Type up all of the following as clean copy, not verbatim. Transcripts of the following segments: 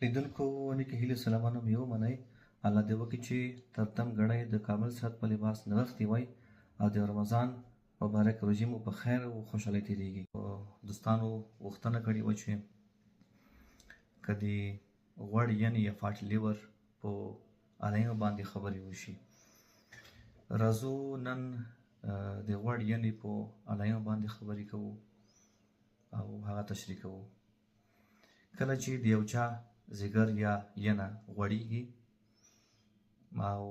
لیدونکو نیکې هیلې سلامونه مې ومنئ. الله دې وکړي چې ترتم ګړی د کامل صحت په لباس نغښتي وای او د رمضان مبارک روژې مو په خیر او خوشحالۍ تېرېږي. دوستانو غوښتنه کړې وه چې که د غوړ ینې یا فاټ لیور په علایمو باندې خبرې وشي. راځو نن د غوړ ینې په علایمو باندې خبرې کوو او هغه تشریح کوو. کله چې د یو چا ځیګر یا ینه غوړېږي او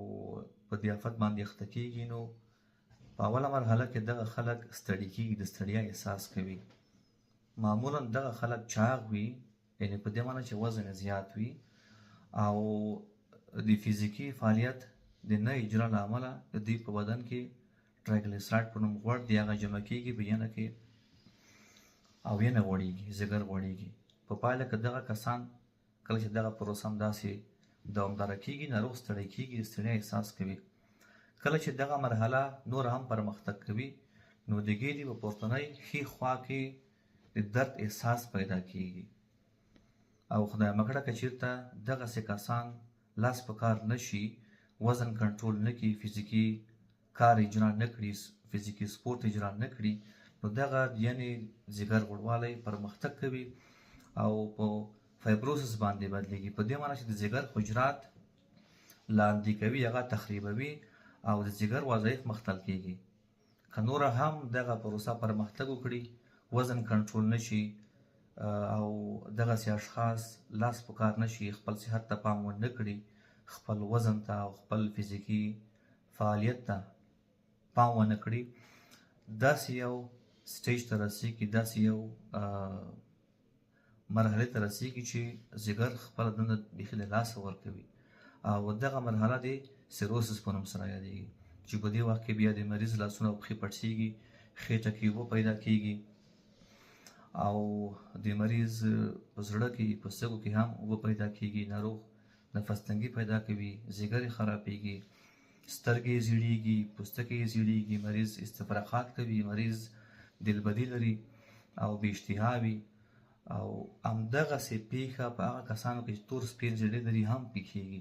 په دې آفت باندې اخته کېږي، نو په اوله مرحله کې دغه خلک ستړي کېږي، د ستړیا احساس کوي. معمولا دغه خلک چاغ وي، یعنې په دې معنی چې وزن زیات وي او د فزیکي فعالیت د نه اجرا له امله د دوی په بدن کې ټرایګلیسراید په نوم غوړ دی، هغه جمع کېږي په ینه کې او ینه غوړېږي، ځیګر غوړېږي. په پایله کې دغه کسان کله چې دغه پروسه همداسې دوامداره کېږي، ناروغ ستړی کېږي، د ستړیا احساس کوي. کله چې دغه مرحله نور هم پرمختګ کوي، نو د ګیډې په پورتنۍ ښي خوا کې د درد احساس پیدا کېږي او خدای مکړه که چېرته دغسې کسان لاس په کار نه شي، وزن کنټرول نه کړي، فزیکي کار اجرا نه کړي، فزیکي سپورت اجرا نه کړي، نو دغه یعنې ځیګر غوړوالی پرمختګ کوي او په فایبروسس باندې بدلیږي. په دې معنی چې د ځیګر حجرات لاندې کوي، هغه تخریبوي او د ځیګر وظایف مختل کېږي. که نوره هم دغه پروسه پرمختګ وکړي، وزن کنټرول نه شي او دغسې اشخاص لاس په کار نه شي، خپل صحت ته پام ونه کړي، خپل وزن ته او خپل فزیکي فعالیت ته پام ونه کړي، داسې یو سټیج ته رسېږي، داسې یو مرحلې ته رسېږي چې ځیګر خپله دنده بیخي له لاسه ورکوي او دغه مرحله د سیروسس په نوم سره یادېږي، چې په دې وخت کې بیا د مریض لاسونه او پښې پړسېږي، خېټه کې اوبه پیدا کېږي او د مریض په زړه کې په سږو کې هم اوبه پیدا کېږي، ناروغ نفس تنګي پیدا کوي، ځیګر یې خرابېږي، سترګې یې زیړېږي، پوستکی یې زیړېږي، مریض استفراغات کوي، مریض دلبدي لري او بې اشتها وي. او همدغسې پیښه په هغه کسانو کې چې تور سپین زیړی لري هم پیښیږي.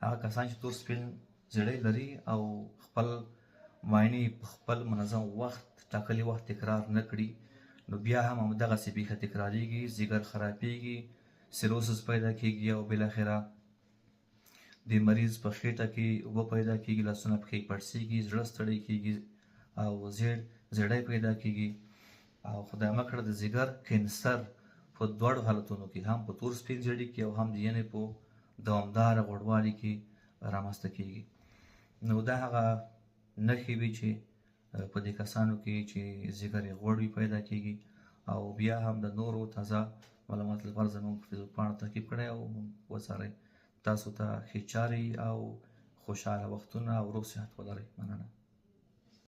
هغه کسان چې تور سپین زیړی لري او خپل معاینې په خپل منظم وخت ټاکلي وخت تکرار نه کړي، نو بیا هم همدغسې پیښه تکراریږي، ځیګر خرابېږي، سیروسس پیدا کېږي او بالاخره د مریض په خېټه کې اوبه پیدا کېږي، لاسونه پښې پړسېږي، زړه ستړی کېږي او زیړی پیدا کېږي او خدای مه کړه د ځیګر کینسر په دواړو حالتونو کې، هم په تور سپین زیړي کې او هم د ینې په دوامداره غوړوالي کې رامنځته کېږي. نو دا هغه نښې وي چې په دې کسانو کې چې ځیګر یې غوړ وي پیدا کېږي. او بیا هم د نورو تازه معلوماتو لپاره زموږ فیسبوک پاڼه تعقیب کړئ او وڅارئ. تاسو ته ښې چارې او خوشحاله وختونه او روغ صحت ولرئ. مننه.